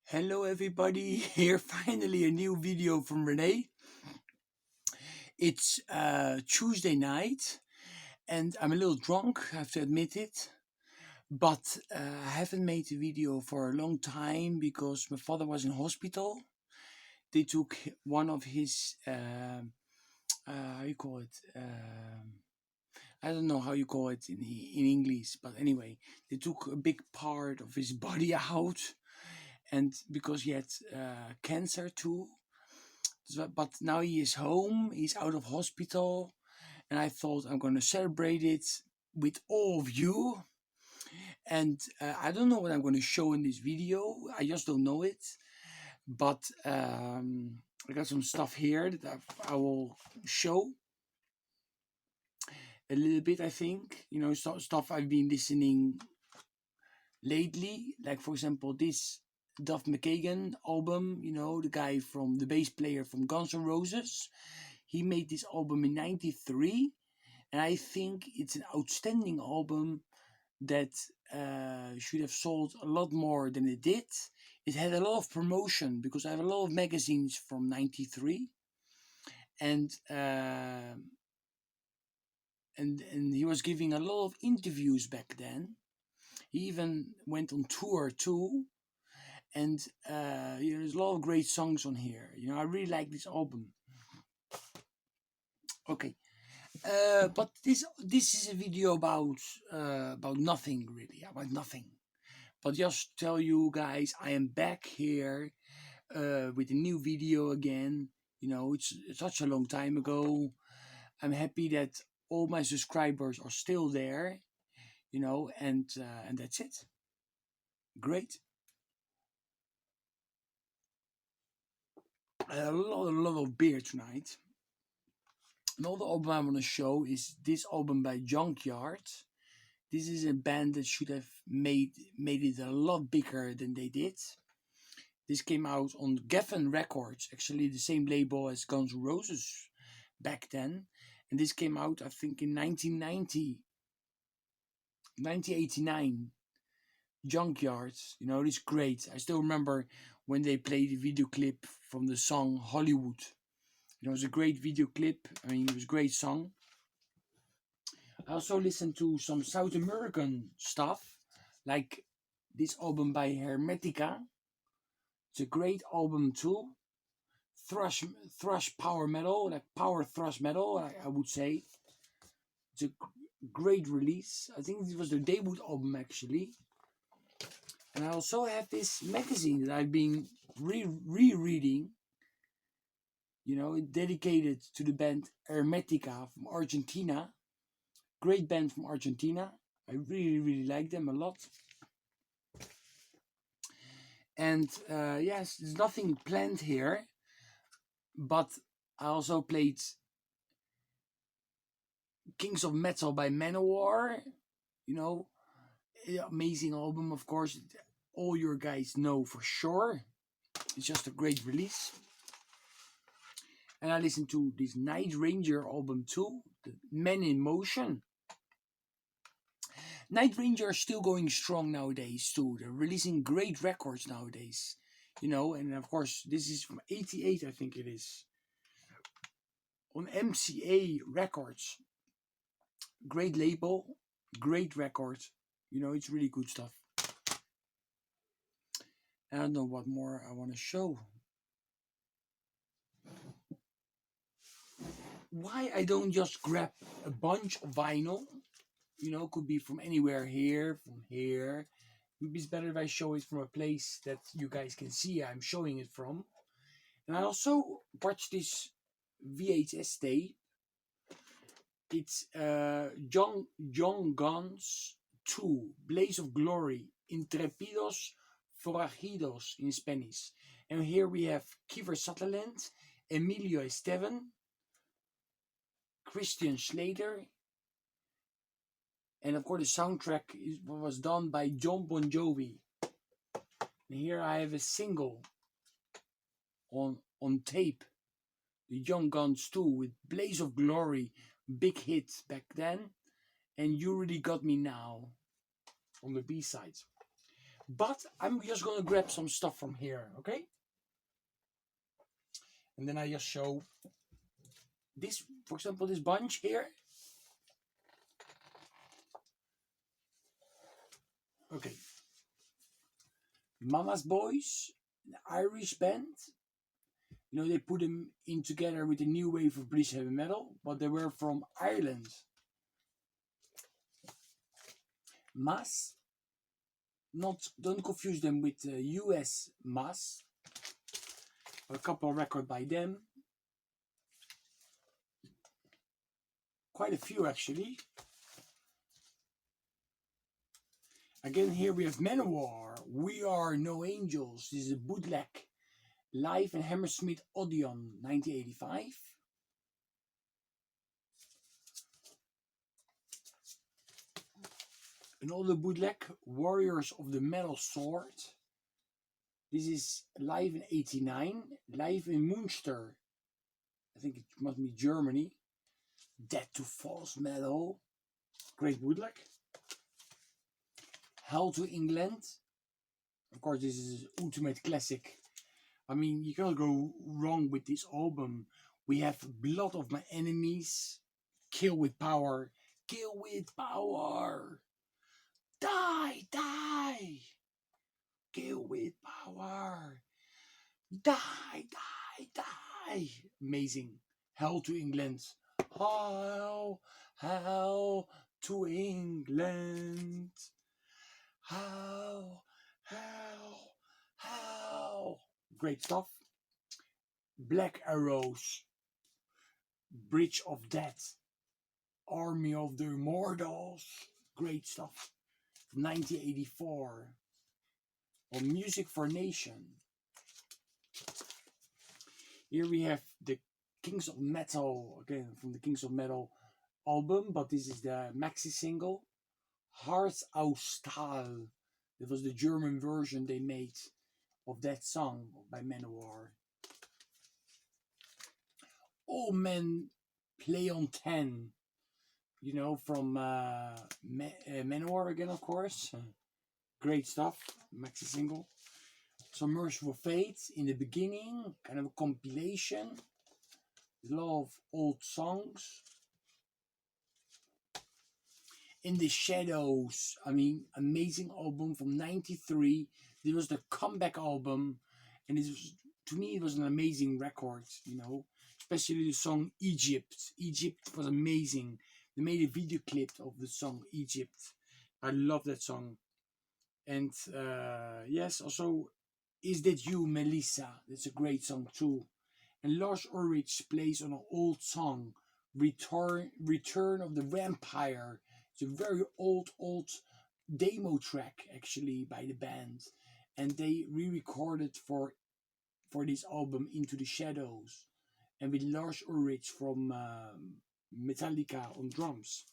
Hello everybody, here finally a new video from Renee. It's Tuesday night and I'm a little drunk, I have to admit it. But I haven't made a video for a long time because my father was in hospital. They took one of his, how you call it? I don't know how you call it in English, but anyway, they took a big part of his body out, and because he had cancer too. But now he is home, he's out of hospital, and I thought I'm going to celebrate it with all of you. And I don't know what I'm going to show in this video, I just don't know it. But I got some stuff here that I will show a little bit, I think. You know, stuff I've been listening lately, like for example this Duff McKagan album, you know, the guy from the bass player from Guns N' Roses. He made this album in 93, and I think it's an outstanding album that should have sold a lot more than it did. It had a lot of promotion because I have a lot of magazines from 93, and and he was giving a lot of interviews back then. He even went on tour too, and you know, there's a lot of great songs on here. You know, I really like this album. Okay, but this is a video about nothing really, about nothing. But just tell you guys, I am back here with a new video again. You know, it's such a long time ago. I'm happy that all my subscribers are still there. You know, and that's it. Great. I had a lot of beer tonight. Another album I want to show is this album by Junkyard. This is a band that should have made it a lot bigger than they did. This came out on Geffen Records, actually the same label as Guns N' Roses back then. And this came out, I think, in 1990, 1989. Junkyard, you know, it's great. I still remember when they played the video clip from the song Hollywood. It was a great video clip. I mean, it was a great song. I also listened to some South American stuff, like this album by Hermetica. It's a great album too. Thrash power metal, like power thrash metal, I would say. It's a great release. I think it was their debut album actually. And I also have this magazine that I've been rereading. You know, dedicated to the band Hermetica from Argentina. Great band from Argentina. I really like them a lot. And yes, there's nothing planned here, but I also played Kings of Metal by Manowar. You know, amazing album, of course. All your guys know for sure. It's just a great release. And I listened to this Night Ranger album too, the Men in Motion. Night Ranger are still going strong nowadays too. They're releasing great records nowadays. You know, and of course this is from 88, I think it is. On MCA Records. Great label, great record. You know, it's really good stuff. I don't know what more I want to show. Why I don't just grab a bunch of vinyl? You know, could be from anywhere here, from here. Maybe it's better if I show it from a place that you guys can see I'm showing it from. And I also watched this VHS tape. It's John Guns 2, Blaze of Glory, Intrépidos Forajidos in Spanish. And here we have Kiefer Sutherland, Emilio Esteban, Christian Slater, and of course the soundtrack was done by John Bon Jovi. And here I have a single on tape, the Young Guns 2 with Blaze of Glory, big hit back then, and You Really Got Me Now on the B-side. But I'm just gonna grab some stuff from here, okay? And then I just show this, for example, this bunch here. Okay. Mama's Boys, an Irish band. You know, they put them in together with a new wave of British heavy metal, but they were from Ireland. Mass, don't confuse them with US Mass. A couple of records by them. Quite a few actually. Again, here we have Manowar, We Are No Angels. This is a bootleg live in Hammersmith Odeon 1985. Another bootleg, Warriors of the Metal Sword. This is live in 89, live in Münster. I think it must be Germany. Dead to False Metal. Great bootleg. Hell to England. Of course, this is ultimate classic. I mean, you cannot go wrong with this album. We have Blood of My Enemies. Kill with Power. Kill with Power. Die, die. Kill with power. Die, die, die. Amazing. Hell to England. Hell, hell to England. Hell, hell, hell. Great stuff. Black Arrows. Bridge of Death. Army of the Immortals. Great stuff. 1984. Or Music for Nation. Here we have the Kings of Metal, again from the Kings of Metal album, but this is the maxi single, Harz aus Stahl. That was the German version they made of that song by Manowar. All Men Play on 10, you know, from Manowar again, of course. Great stuff, maxi single. Some Merciful Fate in the beginning, kind of a compilation. A lot of old songs. In the Shadows, I mean, amazing album from '93. This was the comeback album, and it was, to me, it was an amazing record, you know, especially the song Egypt. Egypt was amazing. They made a video clip of the song Egypt. I love that song. And yes, also, Is That You, Melissa? That's a great song too. And Lars Ulrich plays on an old song, Return of the Vampire. It's a very old demo track actually by the band, and they re-recorded for this album Into the Shadows, and with Lars Ulrich from Metallica on drums.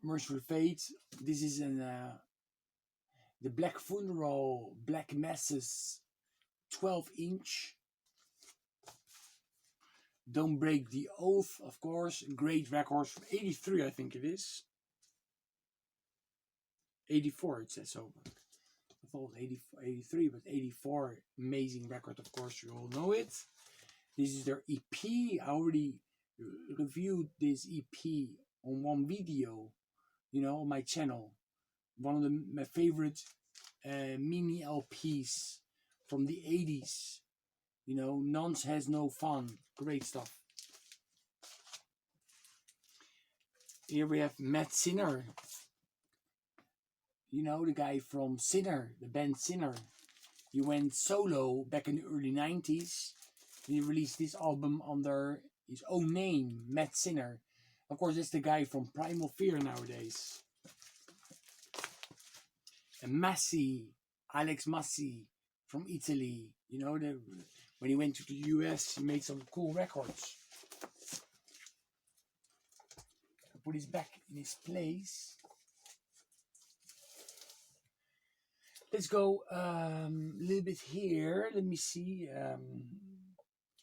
Merciful Fate. This is the Black Funeral, Black Masses 12-inch. Don't Break the Oath, of course. Great records from 83, I think it is. 84, it says so. I thought 83, but 84. Amazing record, of course, you all know it. This is their EP. I already reviewed this EP on one video, you know, on my channel. One of my favorite mini LPs from the 80s. You know, Nonce Has No Fun. Great stuff. Here we have Matt Sinner. You know, the guy from Sinner, the band Sinner. He went solo back in the early 90s. He released this album under his own name, Matt Sinner. Of course, that's the guy from Primal Fear nowadays. And Massi, Alex Massi from Italy. You know, when he went to the US, he made some cool records. I put his back in his place. Let's go a little bit here. Let me see.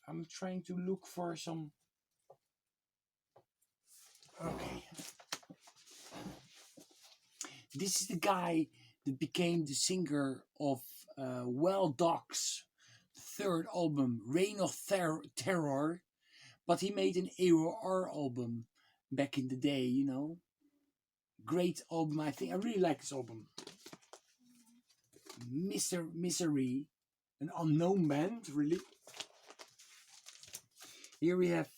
I'm trying to look for some. Okay. This is the guy that became the singer of Well Dog's third album, Reign of Terror. But he made an AOR album back in the day, you know. Great album, I think. I really like this album. Misery, an unknown band, really. Here we have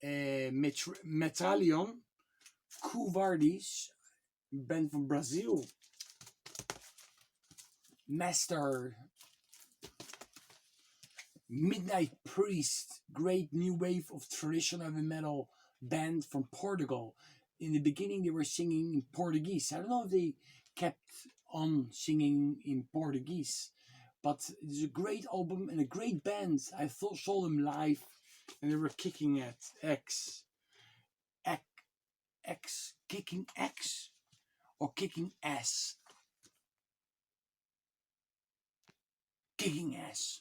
Metallion, Covardes, band from Brazil. Master, Midnight Priest, great new wave of traditional heavy metal band from Portugal. In the beginning, they were singing in Portuguese. I don't know if they kept on singing in Portuguese, but it's a great album and a great band. I saw them live, and they were kicking at kicking X, or kicking ass, kicking ass.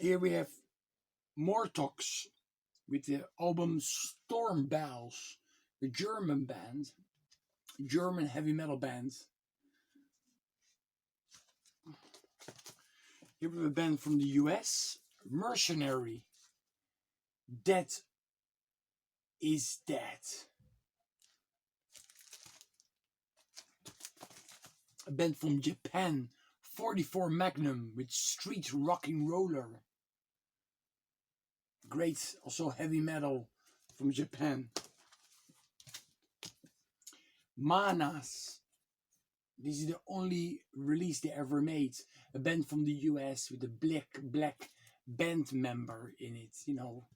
Here we have Mortox with the album Storm Bells, the German band, German heavy metal band. Here we have a band from the US, Mercenary, Dead is Dead. A band from Japan, 44 Magnum with Street Rocking Roller. Great, also heavy metal from Japan. Manas. This is the only release they ever made. A band from the US with a black band member in it. You know,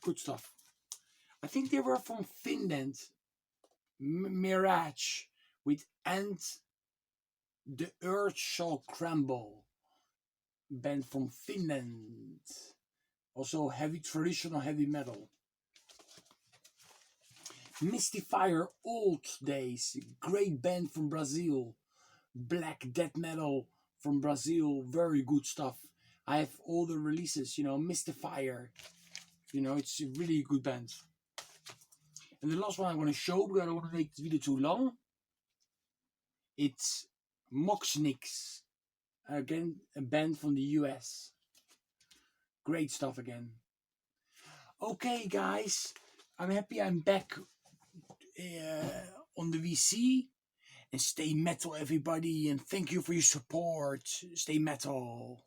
good stuff. I think they were from Finland. Mirage with And the Earth Shall Crumble. Band from Finland. Also heavy, traditional heavy metal. Mystifier Old Days, great band from Brazil. Black death metal from Brazil, very good stuff. I have all the releases, you know, Mystifier. You know, it's a really good band. And the last one I want to show, because I don't want to make this video too long. It's Moxnix. Again, a band from the US. Great stuff again. Okay, guys. I'm happy I'm back on the VC. And stay metal, everybody. And thank you for your support. Stay metal.